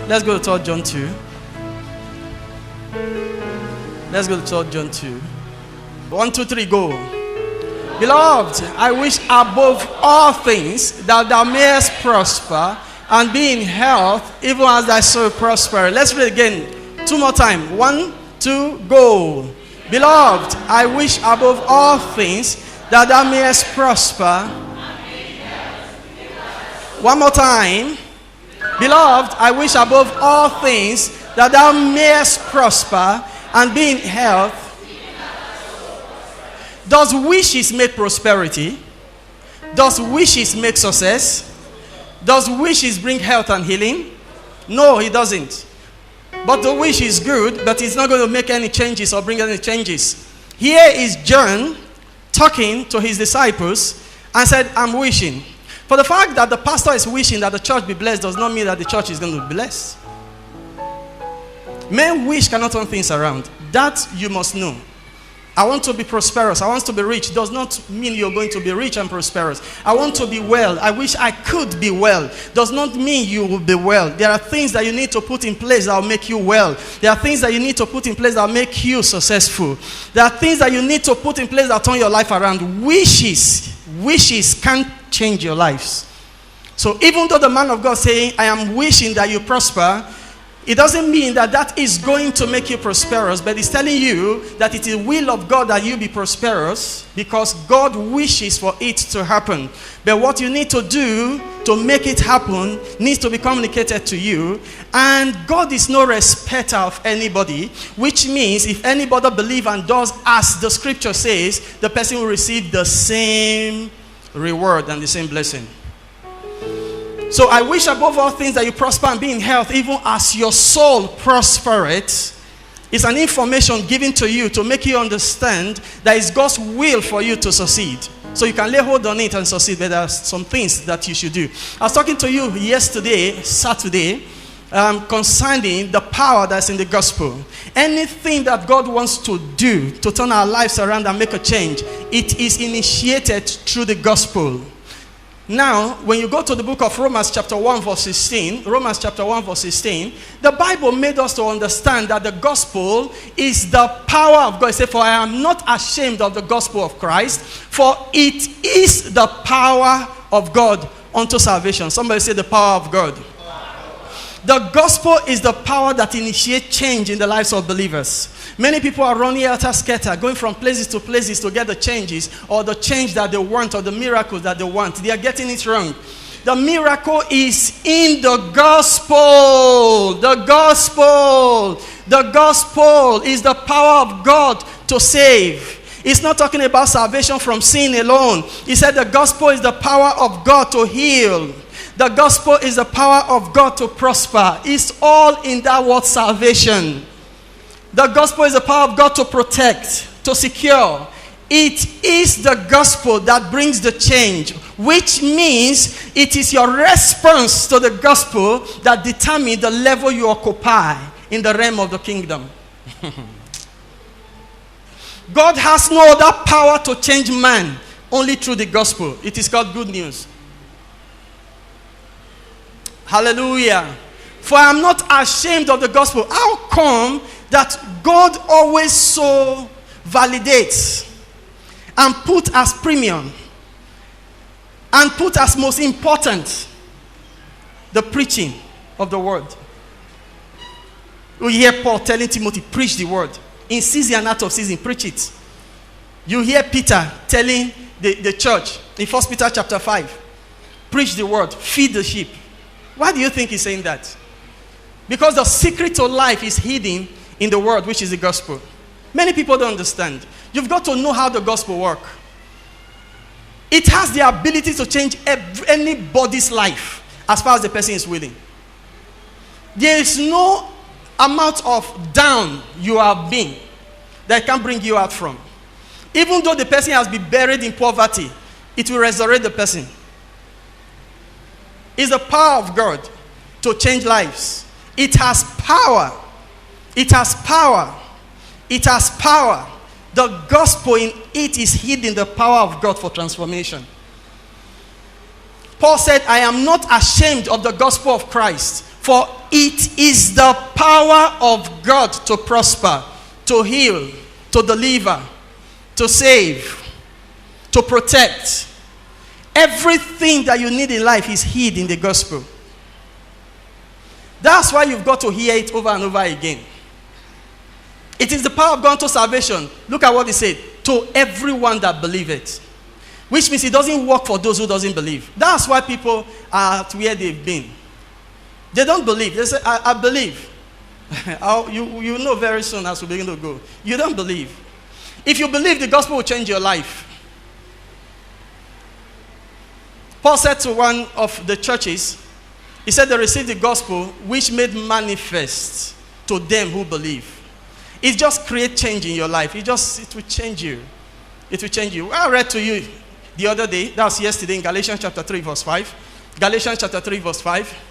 Let's go to 3 John 2. Let's go to 3 John 2. 1, 2, 3, go. Beloved, I wish above all things that thou mayest prosper and be in health, even as thy soul prosper. Let's read again. 2 more times. 1, 2, go. Beloved, I wish above all things that thou mayest prosper. 1 more time. Beloved, I wish above all things that thou mayest prosper and be in health. Does wishes make prosperity? Does wishes make success? Does wishes bring health and healing? No, it doesn't. But the wish is good, but it's not going to make any changes or bring any changes. Here is John talking to his disciples and said, I'm wishing. For the fact that the pastor is wishing that the church be blessed does not mean that the church is going to be blessed. Men wish cannot turn things around. That you must know. I want to be prosperous. I want to be rich. Does not mean you're going to be rich and prosperous. I want to be well. I wish I could be well. Does not mean you will be well. There are things that you need to put in place that will make you well. There are things that you need to put in place that will make you successful. There are things that you need to put in place that turn your life around. Wishes can't change your lives. So even though the man of God saying, I am wishing that you prosper, it doesn't mean that that is going to make you prosperous, but it's telling you that it is the will of God that you be prosperous because God wishes for it to happen. But what you need to do to make it happen needs to be communicated to you. And God is no respecter of anybody, which means if anybody believes and does as the scripture says, the person will receive the same reward and the same blessing. So I wish above all things that you prosper and be in health, even as your soul prospereth. It's an information given to you to make you understand that it's God's will for you to succeed. So you can lay hold on it and succeed, but there are some things that you should do. I was talking to you yesterday, Saturday, concerning the power that's in the gospel. Anything that God wants to do to turn our lives around and make a change, it is initiated through the gospel. Now, when you go to the book of Romans chapter 1 verse 16, the Bible made us to understand that the gospel is the power of God. It says, for I am not ashamed of the gospel of Christ, for it is the power of God unto salvation. Somebody say the power of God. The gospel is the power that initiates change in the lives of believers. Many people are running helter-skelter, going from places to places to get the changes or the change that they want or the miracle that they want. They are getting it wrong. The miracle is in the gospel. The gospel. The gospel is the power of God to save. It's not talking about salvation from sin alone. He said the gospel is the power of God to heal. The gospel is the power of God to prosper. It's all in that word salvation. The gospel is the power of God to protect, to secure. It is the gospel that brings the change, which means it is your response to the gospel that determines the level you occupy in the realm of the kingdom. God has no other power to change man, only through the gospel. It is called good news. Hallelujah. For I am not ashamed of the gospel. How come that God always so validates and put as premium and put as most important the preaching of the word? We hear Paul telling Timothy, preach the word. In season and out of season, preach it. You hear Peter telling the church in 1 Peter chapter 5, preach the word, feed the sheep. Why do you think he's saying that? Because the secret to life is hidden in the word, which is the gospel. Many people don't understand. You've got to know how the gospel works. It has the ability to change anybody's life as far as the person is willing. There is no amount of down you have been that can bring you out from. Even though the person has been buried in poverty, it will resurrect the person. It's the power of God to change lives. It has power. It has power. It has power. The gospel in it is hidden the power of God for transformation. Paul said, I am not ashamed of the gospel of Christ, For it is the power of God to prosper, to heal, to deliver, to save, to protect. Everything that you need in life is hid in the gospel. That's why you've got to hear it over and over again. It is the power of God to salvation. Look at what he said. To everyone that believeth. Which means it doesn't work for those who doesn't believe. That's why people are at where they've been. They don't believe. They say, I believe. You know very soon as we begin to go. You don't believe. If you believe, the gospel will change your life. Paul said to one of the churches, he said they received the gospel which made manifest to them who believe. It just creates change in your life. It will change you. It will change you. I read to you the other day, that was yesterday, in Galatians chapter 3 verse 5. Galatians chapter 3 verse 5.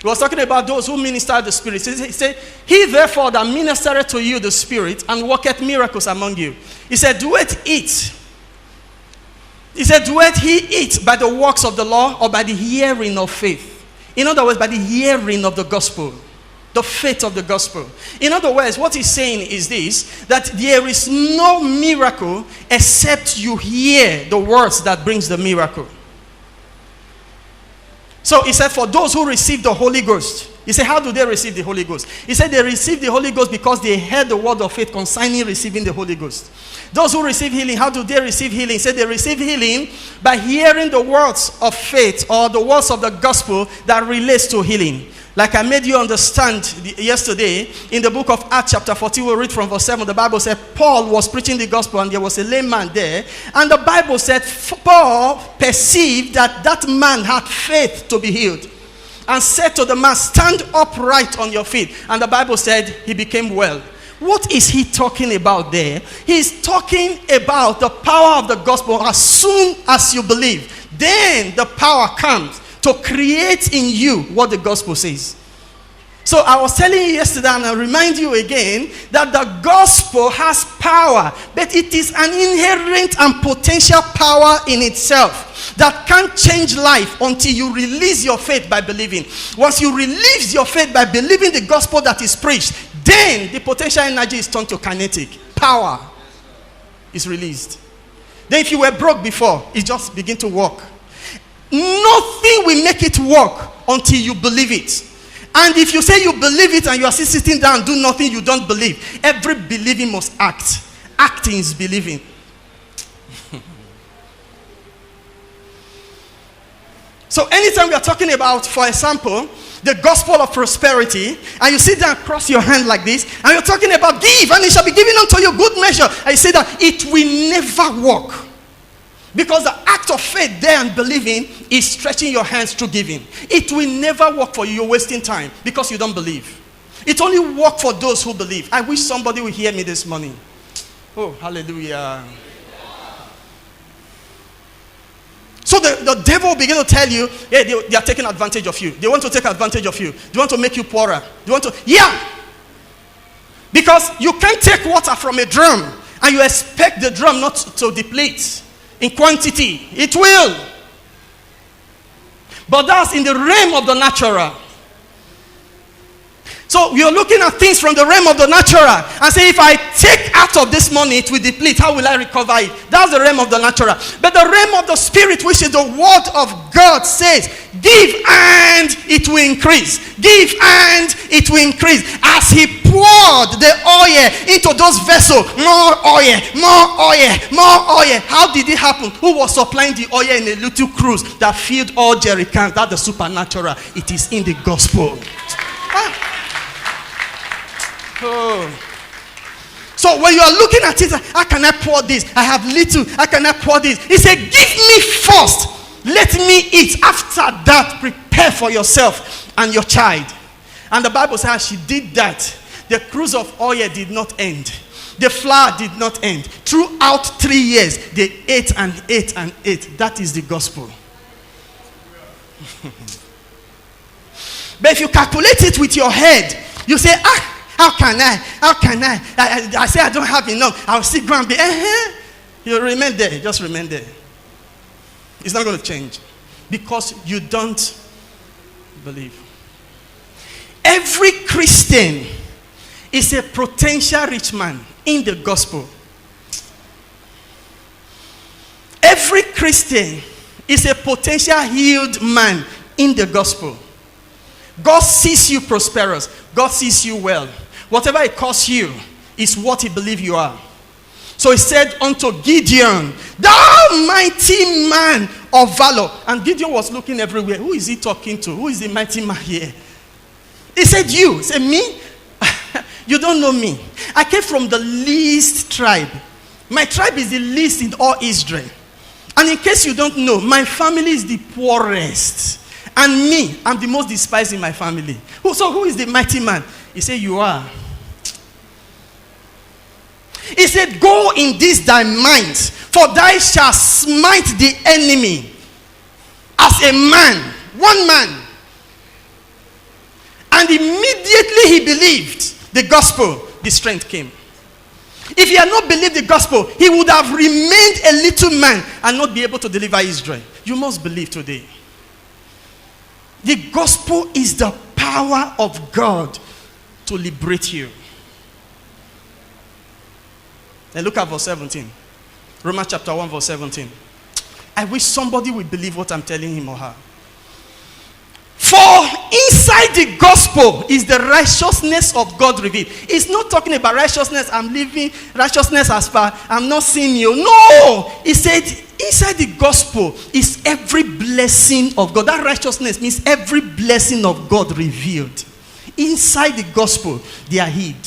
He was talking about those who minister the Spirit. He said, he therefore that ministereth to you the Spirit and worketh miracles among you. He said, doeth it. He said, doeth he it by the works of the law or by the hearing of faith? In other words, by the hearing of the gospel. The faith of the gospel. In other words, what he's saying is this, that there is no miracle except you hear the words that brings the miracle. So he said, for those who receive the Holy Ghost. He said, how do they receive the Holy Ghost? He said they receive the Holy Ghost because they heard the word of faith concerning receiving the Holy Ghost. Those who receive healing, how do they receive healing? He said they receive healing by hearing the words of faith or the words of the gospel that relates to healing. Like I made you understand yesterday, in the book of Acts chapter 14, we'll read from verse 7, the Bible said Paul was preaching the gospel and there was a lame man there. And the Bible said Paul perceived that that man had faith to be healed. And said to the man, stand upright on your feet. And the Bible said he became well. What is he talking about there? He's talking about the power of the gospel. As soon as you believe, then the power comes to create in you what the gospel says. So I was telling you yesterday, and I remind you again, that the gospel has power, but it is an inherent and potential power in itself that can't change life until you release your faith by believing. Once you release your faith by believing the gospel that is preached, then the potential energy is turned to kinetic. Power is released. Then if you were broke before, it just begin to work. Nothing will make it work until you believe it. And if you say you believe it and you are still sitting down and do nothing, you don't believe. Every believing must act. Acting is believing. So anytime we are talking about, for example, the gospel of prosperity, and you sit down and cross your hand like this, and you're talking about give, and it shall be given unto you good measure, and you say that it will never work. Because the act of faith there and believing is stretching your hands through giving. It will never work for you. You're wasting time because you don't believe. It only works for those who believe. I wish somebody would hear me this morning. Oh, hallelujah. So the devil will begin to tell you, yeah, they are taking advantage of you. They want to take advantage of you. They want to make you poorer. They want to, yeah. Because you can't take water from a drum and you expect the drum not to deplete. In quantity, it will. But that's in the realm of the natural. So we are looking at things from the realm of the natural and say, if I take out of this money, it will deplete. How will I recover it? That's the realm of the natural. But the realm of the spirit, which is the word of God, says, give and it will increase. Give and it will increase. As he poured the oil into those vessels, more oil, more oil, more oil. How did it happen? Who was supplying the oil in a little cruise that filled all jerry cans? That's the supernatural. It is in the gospel. Oh. So when you are looking at it, how can I pour this? I have little. How can I pour this? He said, give me first. Let me eat. After that, prepare for yourself and your child. And the Bible says she did that. The cruise of oil did not end. The flour did not end. Throughout 3 years, they ate and ate and ate. That is the gospel. But if you calculate it with your head, you say, how can I? How can I? I say I don't have enough. I'll still go and be. You remain there. Just remain there. It's not going to change. Because you don't believe. Every Christian is a potential rich man in the gospel. Every Christian is a potential healed man in the gospel. God sees you prosperous. God sees you well. Whatever it costs you is what he believes you are. So he said unto Gideon, thou mighty man of valor. And Gideon was looking everywhere. Who is he talking to? Who is the mighty man here? He said, you. He said, me? You don't know me. I came from the least tribe. My tribe is the least in all Israel. And in case you don't know, my family is the poorest. And me, I'm the most despised in my family. So who is the mighty man? He said, you are. He said, go in this thy might, for thou shalt smite the enemy as a man, one man. And immediately he believed the gospel, the strength came. If he had not believed the gospel, he would have remained a little man and not be able to deliver Israel. You must believe today. The gospel is the power of God to liberate you. Then look at verse 17. Romans chapter 1 verse 17. I wish somebody would believe what I'm telling him or her. For inside the gospel is the righteousness of God revealed. It's not talking about righteousness. I'm living righteousness as far. I'm not seeing you. No. He said inside the gospel is every blessing of God. That righteousness means every blessing of God revealed. Inside the gospel, they are hid.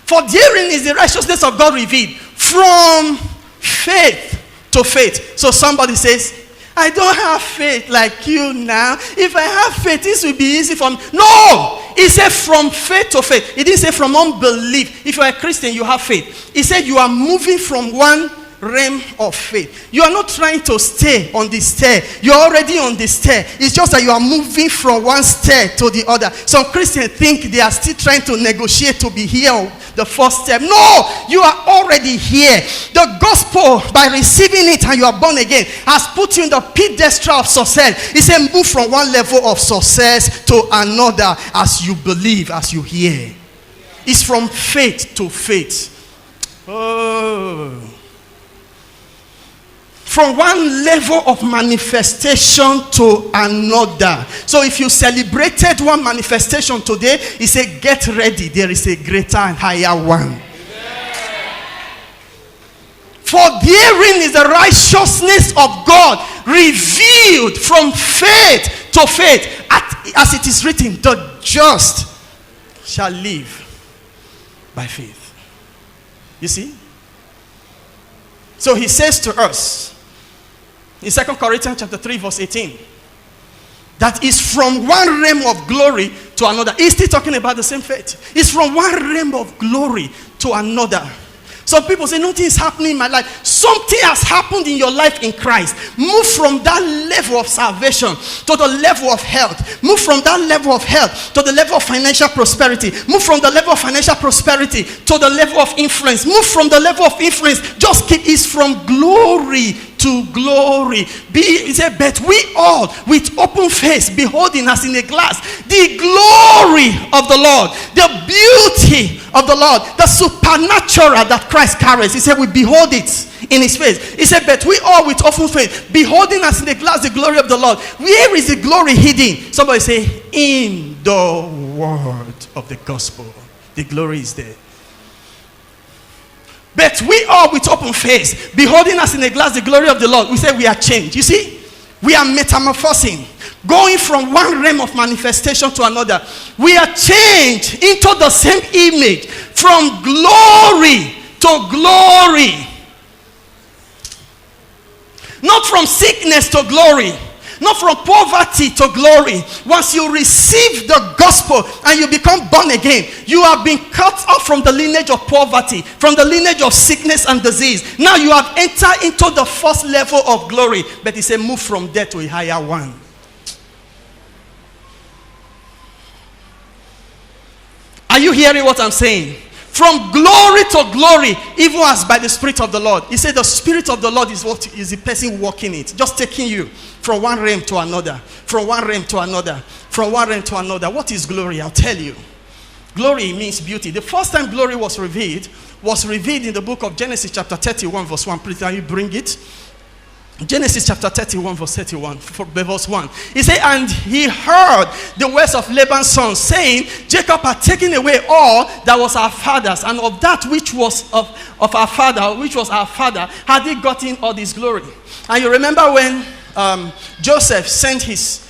For therein is the righteousness of God revealed from faith to faith. So somebody says, I don't have faith like you now. If I have faith, this will be easy for me. No! He said from faith to faith. He didn't say from unbelief. If you are a Christian, you have faith. He said you are moving from one realm of faith. You are not trying to stay on the stair. You are already on the stair. It's just that you are moving from one stair to the other. Some Christians think they are still trying to negotiate to be here on the first step. No, you are already here. The gospel, by receiving it and you are born again, has put you in the pedestal of success. He said move from one level of success to another as you believe, as you hear. It's from faith to faith. Oh. From one level of manifestation to another. So if you celebrated one manifestation today, he said, get ready. There is a greater and higher one. Amen. For therein is the righteousness of God revealed from faith to faith. As it is written, the just shall live by faith. You see? So he says to us, in 2 Corinthians chapter 3 verse 18, that is from one realm of glory to another. He's still talking about the same faith. It's from one realm of glory to another. Some people say, nothing is happening in my life. Something has happened in your life in Christ. Move from that level of salvation to the level of health. Move from that level of health to the level of financial prosperity. Move from the level of financial prosperity to the level of influence. Move from the level of influence. Just keep it from glory to glory. He said, but we all with open face beholding as in a glass the glory of the Lord, the beauty of the Lord, the supernatural that Christ carries. He said we behold it in his face. He said, but we all with open face beholding as in a glass the glory of the Lord. Where is the glory hidden? Somebody say, in the word of the gospel. The glory is there. But we all with open face, beholding us in a glass the glory of the Lord. We say we are changed. You see, we are metamorphosing, going from one realm of manifestation to another. We are changed into the same image, from glory to glory. Not from sickness to glory. Not from poverty to glory. Once you receive the gospel and you become born again, you have been cut off from the lineage of poverty, from the lineage of sickness and disease. Now you have entered into the first level of glory. But he said, move from there to a higher one. Are you hearing what I'm saying? From glory to glory, even as by the Spirit of the Lord. He said the Spirit of the Lord is what is the person walking it. Just taking you from one realm to another. From one realm to another. From one realm to another. What is glory? I'll tell you. Glory means beauty. The first time glory was revealed in the book of Genesis chapter 31 verse 1. Please, can you bring it? Genesis chapter 31 verse 31 verse 1. He said, and he heard the words of Laban's son, saying, Jacob had taken away all that was our father's, and of that which was of our father, which was our father, had he gotten all this glory. And you remember when Joseph sent his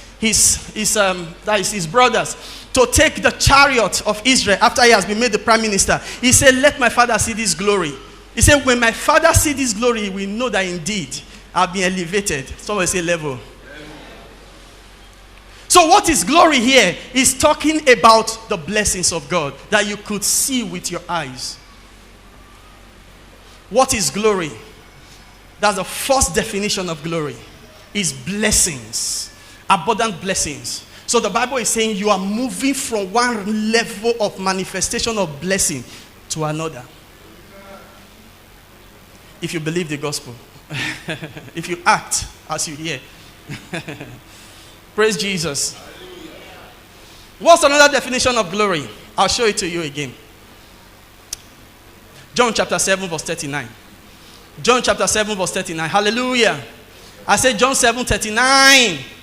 brothers to take the chariot of Israel after he has been made the prime minister. He said, let my father see this glory. He said, when my father see this glory, we know that indeed I've been elevated. Somebody say level. So what is glory here? Is talking about the blessings of God that you could see with your eyes. What is glory? That's the first definition of glory. Is blessings. Abundant blessings. So the Bible is saying you are moving from one level of manifestation of blessing to another. If you believe the gospel. If you act as you hear. Praise Jesus. What's another definition of glory? I'll show it to you again. John chapter 7 verse 39. John chapter 7 verse 39. Hallelujah. I said John 7:39.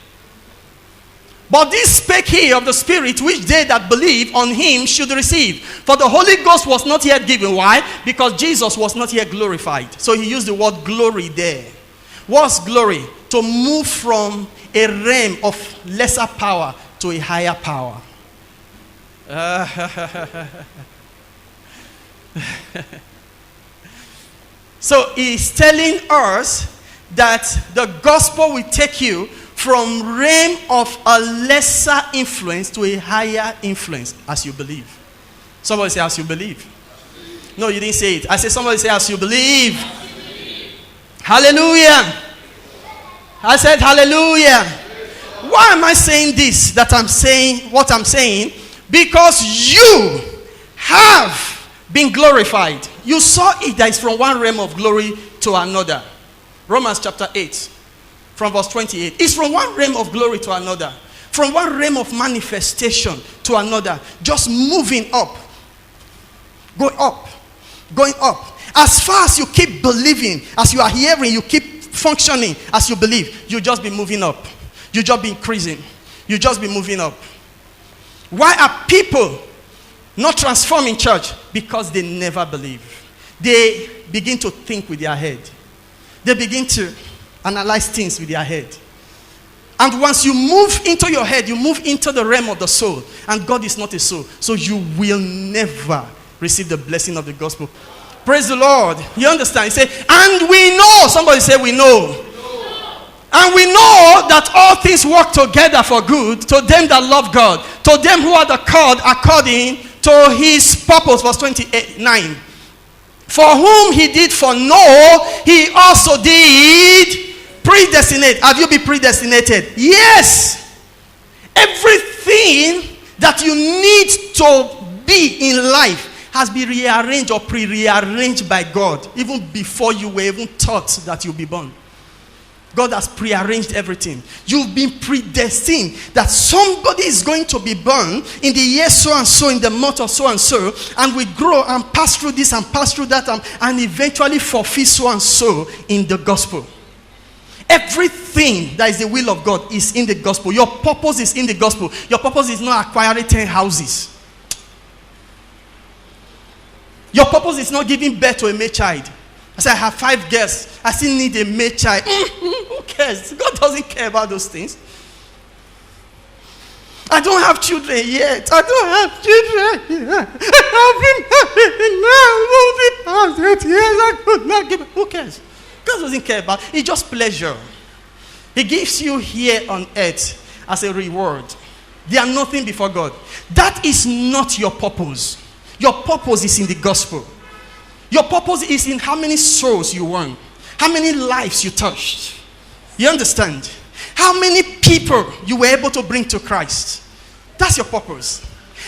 But this spake he of the Spirit, which they that believe on him should receive. For the Holy Ghost was not yet given. Why? Because Jesus was not yet glorified. So he used the word glory there. What's glory? To move from a realm of lesser power to a higher power. So he's telling us that the gospel will take you from realm of a lesser influence to a higher influence as you believe. Somebody say as you believe. No, you didn't say it. I said somebody say as you believe. Hallelujah. I said hallelujah. Why am I saying this? That I'm saying what I'm saying? Because you have been glorified. You saw it that is from one realm of glory to another. Romans chapter 8. From verse 28. It's from one realm of glory to another. From one realm of manifestation to another. Just moving up. Going up. Going up. As far as you keep believing, as you are hearing, you keep functioning as you believe, you just be moving up. You just be increasing. You just be moving up. Why are people not transforming church? Because they never believe. They begin to think with their head. They begin to analyze things with their head. And once you move into your head, you move into the realm of the soul. And God is not a soul. So you will never receive the blessing of the gospel. Praise the Lord. You understand? He said, and we know. Somebody say we know. And we know that all things work together for good to them that love God. To them who are the called according to his purpose. Verse 29. For whom he did foreknow, he also did predestinate. Have you been predestinated? Yes. Everything that you need to be in life has been rearranged or pre-rearranged by God. Even before you were even taught that you'll be born. God has prearranged everything. You've been predestined that somebody is going to be born in the year so and so, in the month of so and so, and we grow and pass through this and pass through that, and eventually fulfill so and so in the gospel. Everything that is the will of God is in the gospel. Your purpose is in the gospel. Your purpose is not acquiring 10 houses. Your purpose is not giving birth to a male child. I said, I have 5 girls. I still need a male child. Who cares? God doesn't care about those things. I don't have children yet. I don't have children yet. I've been married now. I could not give. Who cares? God doesn't care about it. It's just pleasure. He gives you here on earth as a reward. They are nothing before God. That is not your purpose. Your purpose is in the gospel. Your purpose is in how many souls you won. How many lives you touched. You understand? How many people you were able to bring to Christ. That's your purpose.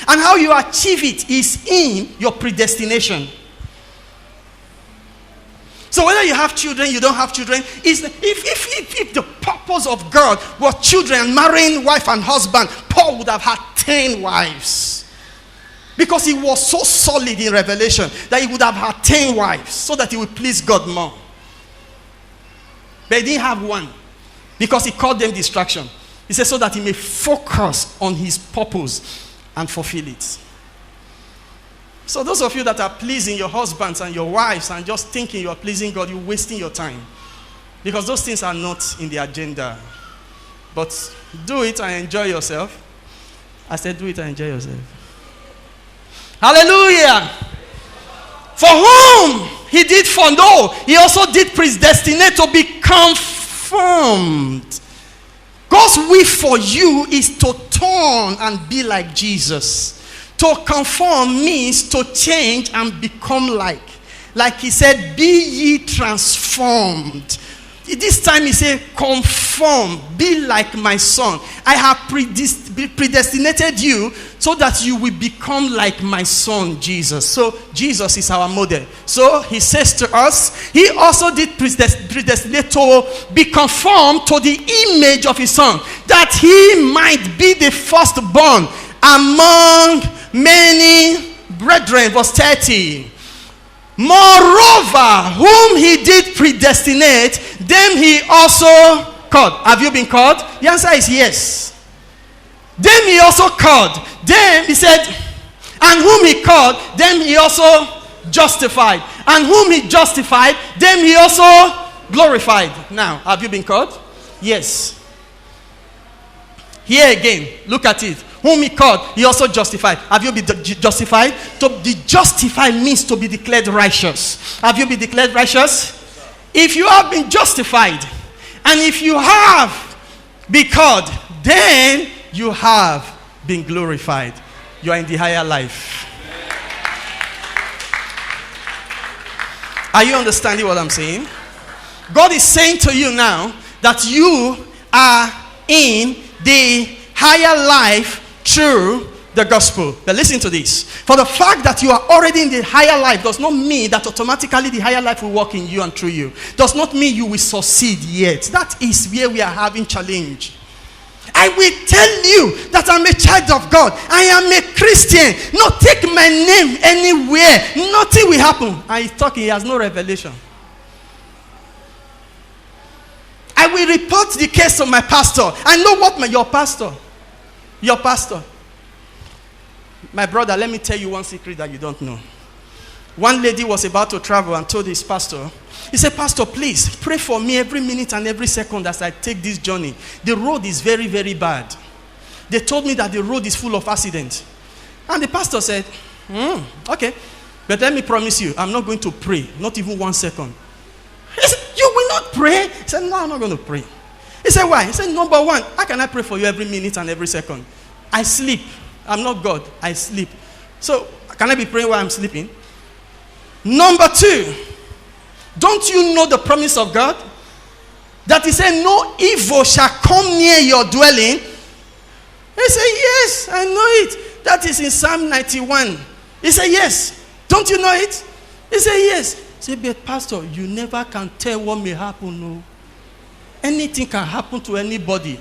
And how you achieve it is in your predestination. So whether you have children, you don't have children, if the purpose of God was children, marrying wife and husband, Paul would have had 10 wives. Because he was so solid in revelation that he would have had 10 wives so that he would please God more. But he didn't have one because he called them distraction. He said so that he may focus on his purpose and fulfill it. So those of you that are pleasing your husbands and your wives and just thinking you are pleasing God, you're wasting your time. Because those things are not in the agenda. But do it and enjoy yourself. I said do it and enjoy yourself. Hallelujah. For whom he did foreknow, he also did predestinate to be conformed. God's will for you is to turn and be like Jesus. To conform means to change and become like. Like he said, be ye transformed. This time he said, conform, be like my son. I have predestinated you so that you will become like my son, Jesus. So Jesus is our model. So he says to us, he also did predestinate to be conformed to the image of his son, that he might be the firstborn among many brethren. Verse 30. Moreover, whom he did predestinate, them he also called. Have you been called? The answer is yes. Them he also called. Then he said, and whom he called, them he also justified. And whom he justified, them he also glorified. Now, have you been called? Yes. Here again, look at it. Whom he called, he also justified. Have you been justified? To be justified means to be declared righteous. Have you been declared righteous? If you have been justified, and if you have been called, then you have been glorified. You are in the higher life. Are you understanding what I'm saying? God is saying to you now that you are in the higher life through the gospel. But listen to this. For the fact that you are already in the higher life does not mean that automatically the higher life will work in you and through you. Does not mean you will succeed yet. That is where we are having challenge. I will tell you that I'm a child of God. I am a Christian. No, take my name anywhere. Nothing will happen. And he's talking, he has no revelation. I will report the case of my pastor. I know what your pastor. My brother, let me tell you one secret that you don't know. One lady was about to travel and told his pastor, he said, Pastor, please pray for me every minute and every second as I take this journey. The road is very, very bad. They told me that the road is full of accidents. And the pastor said, okay, but let me promise you, I'm not going to pray, not even 1 second. He said, you will not pray? He said, no, I'm not going to pray. He said, why? He said, number one, how can I pray for you every minute and every second? I sleep. I'm not God. I sleep. So, can I be praying while I'm sleeping? Number two, don't you know the promise of God? That he said, no evil shall come near your dwelling. He said, yes, I know it. That is in Psalm 91. He said, yes. Don't you know it? He said, yes. He said, but Pastor, you never can tell what may happen. No. Anything can happen to anybody.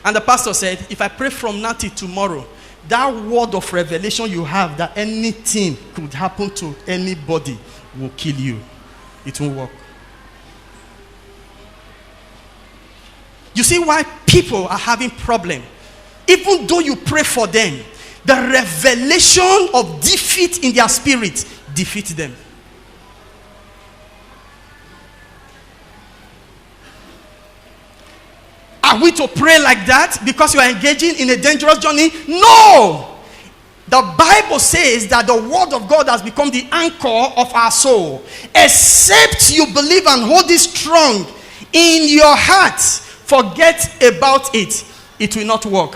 And the pastor said, if I pray from now till tomorrow, that word of revelation you have that anything could happen to anybody will kill you. It won't work. You see why people are having problem? Even though you pray for them, the revelation of defeat in their spirit defeats them. Are we to pray like that because you are engaging in a dangerous journey? No! The Bible says that the word of God has become the anchor of our soul. Except you believe and hold it strong in your heart, forget about it. It will not work.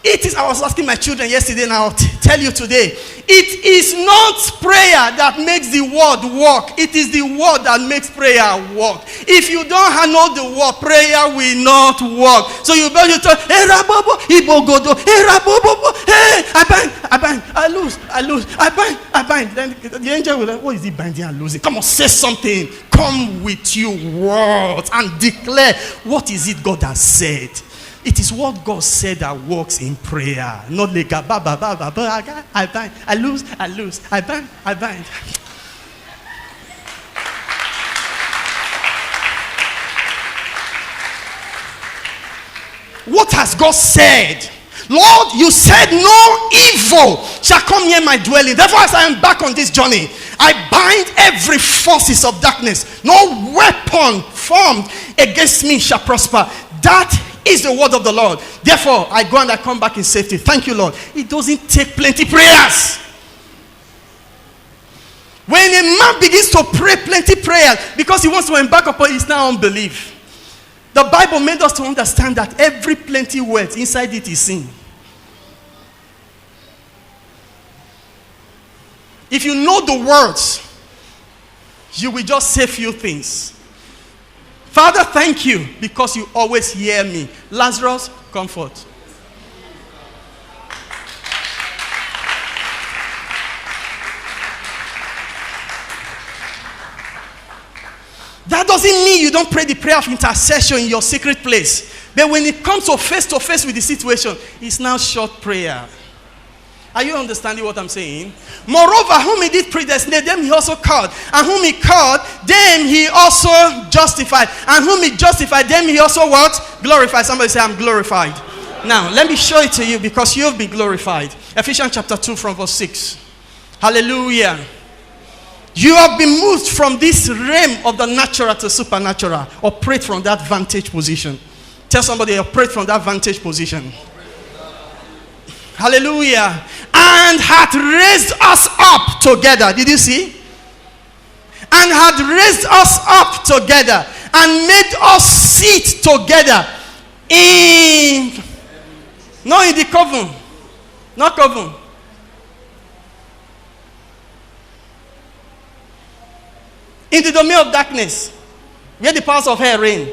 It is, I was asking my children yesterday, and I'll tell you today. It is not prayer that makes the word work. It is the word that makes prayer work. If you don't know the word, prayer will not work. So you better tell, hey, Rabobo, Ibogodo, hey, Rabobo, hey, I bind, I lose, I bind. Then the angel will like, what is he binding and losing? Come on, say something. Come with your words and declare, what is it God has said? It is what God said that works in prayer. Not like I bind, I lose, I bind. What has God said? Lord, you said no evil shall come near my dwelling. Therefore, as I am back on this journey, I bind every forces of darkness. No weapon formed against me shall prosper. That is the word of the Lord. Therefore, I go and I come back in safety. Thank you, Lord. It doesn't take plenty prayers. When a man begins to pray plenty prayers because he wants to embark upon, it's now unbelief. The Bible made us to understand that every plenty word inside it is sin. If you know the words, you will just say few things. Father, thank you because you always hear me. Lazarus, comfort. That doesn't mean you don't pray the prayer of intercession in your secret place. But when it comes to face with the situation, it's now short prayer. Are you understanding what I'm saying? Moreover, whom he did predestinate, them he also called. And whom he called, them he also justified. And whom he justified, them he also what? Glorified. Somebody say, I'm glorified. Now, let me show it to you because you've been glorified. Ephesians chapter 2 from verse 6. Hallelujah. You have been moved from this realm of the natural to supernatural. Operate from that vantage position. Tell somebody, operate from that vantage position. Hallelujah. And hath raised us up together. Did you see? And hath raised us up together and made us sit together in, not in the coven, not coven. In the domain of darkness, where the powers of hell reign.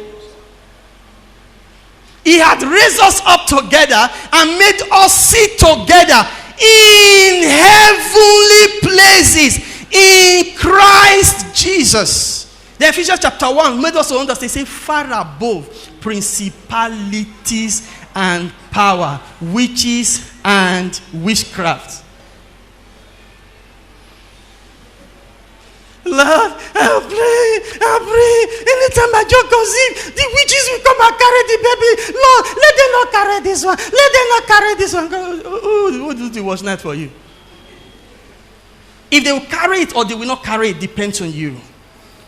He had raised us up together and made us sit together in heavenly places in Christ Jesus. The Ephesians chapter 1 made us to understand, say, far above principalities and power, witches and witchcraft. Lord, I'll pray. Anytime my job goes in, the witches will come and carry the baby. Lord, let them not carry this one. Let them not carry this one. Who do the watch night for you? If they will carry it or they will not carry it depends on you.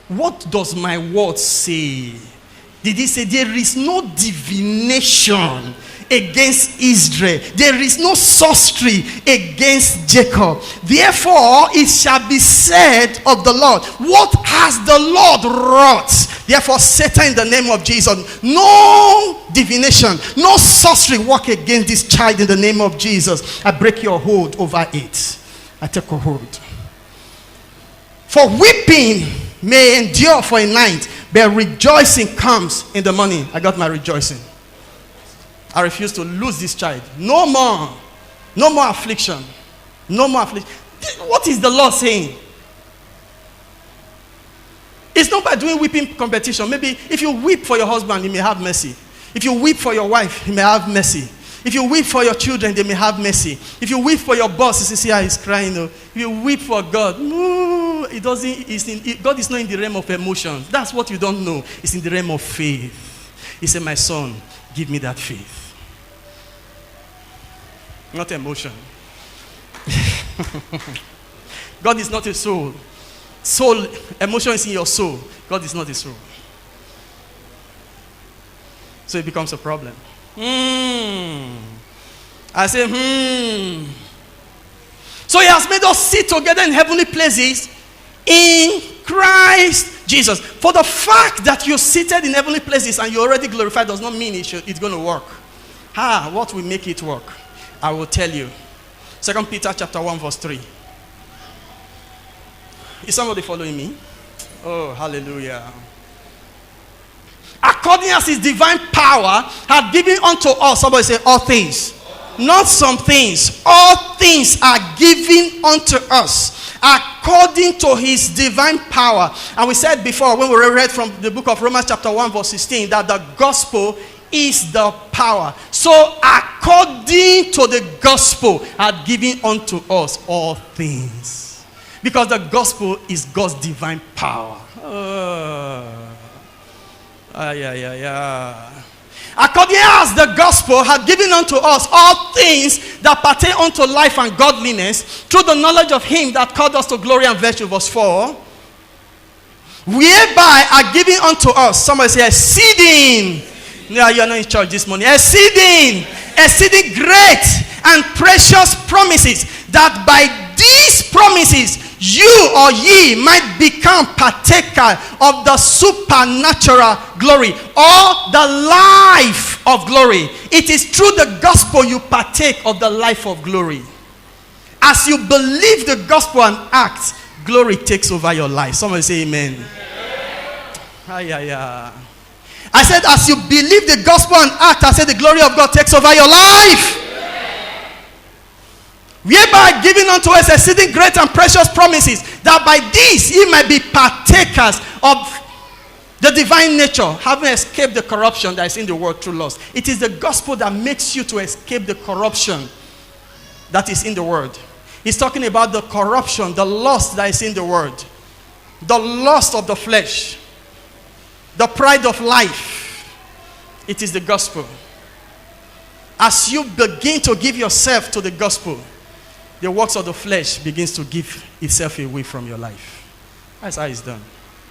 What does my word say? Did he say there is no divination against Israel? There is no sorcery against Jacob. Therefore, it shall be said of the Lord, what has the Lord wrought? Therefore, Satan, in the name of Jesus, no divination, no sorcery work against this child in the name of Jesus. I break your hold over it. I take a hold. For weeping may endure for a night, but rejoicing comes in the morning. I got my rejoicing. I refuse to lose this child. No more. No more affliction. No more affliction. What is the Lord saying? It's not by doing weeping competition. Maybe if you weep for your husband, he may have mercy. If you weep for your wife, he may have mercy. If you weep for your children, they may have mercy. If you weep for your boss, you see how he's crying. If you weep for God, no, it doesn't. God is not in the realm of emotions. That's what you don't know. It's in the realm of faith. He said, my son, give me that faith. Not emotion. God is not a soul. Soul, emotion is in your soul. God is not a soul. So it becomes a problem. I say, So he has made us sit together in heavenly places in Christ Jesus. For the fact that you're seated in heavenly places and you're already glorified does not mean it's going to work. What will make it work? I will tell you. 2 Peter chapter 1 verse 3. Is somebody following me? Oh, hallelujah. According as his divine power had given unto us, somebody say all things. Not some things. All things are given unto us according to his divine power. And we said before, when we read from the book of Romans chapter 1 verse 16, that the gospel is the power. So according to the gospel had given unto us all things. Because the gospel is God's divine power. According as the gospel had given unto us all things that pertain unto life and godliness, through the knowledge of him that called us to glory and virtue, verse 4, whereby are given unto us, somebody say exceeding, yeah, you're not in church this morning, exceeding great and precious promises, that by these promises you or ye might become partaker of the supernatural glory, or the life of glory. It is through the gospel you partake of the life of glory. As you believe the gospel and act, glory takes over your life. Somebody say amen. I said, as you believe the gospel and act, I said the glory of God takes over your life. Whereby giving unto us exceeding great and precious promises, that by these ye might be partakers of the divine nature, having escaped the corruption that is in the world through lust. It is the gospel that makes you to escape the corruption that is in the world. He's talking about the corruption, the lust that is in the world, the lust of the flesh, the pride of life. It is the gospel. As you begin to give yourself to the gospel, the works of the flesh begins to give itself away from your life. That's how it's done.